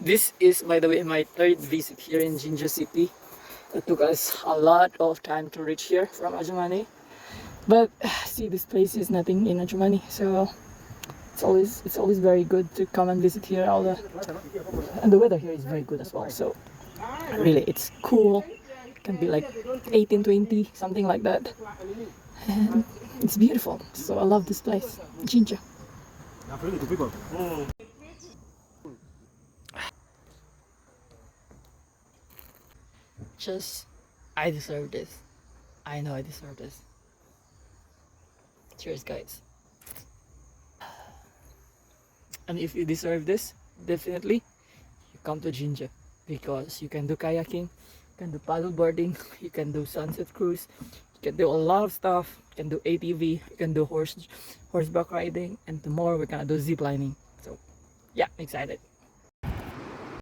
This is, by the way, my third visit here in Jinja City. It took us a lot of time to reach here from Ajumani. But see, this place is nothing in Ajumani, so it's always very good to come and visit here. And the weather here is very good as well. So really, it's cool. It can be like 18, 20, something like that. And it's beautiful. So I love this place, Jinja. Just, I deserve this. I know I deserve this. Cheers, guys. And if you deserve this, definitely you come to Jinja because you can do kayaking, you can do paddle boarding, you can do sunset cruise, you can do a lot of stuff. You can do ATV, you can do horseback riding, and tomorrow we're gonna do zip lining. So yeah, I'm excited.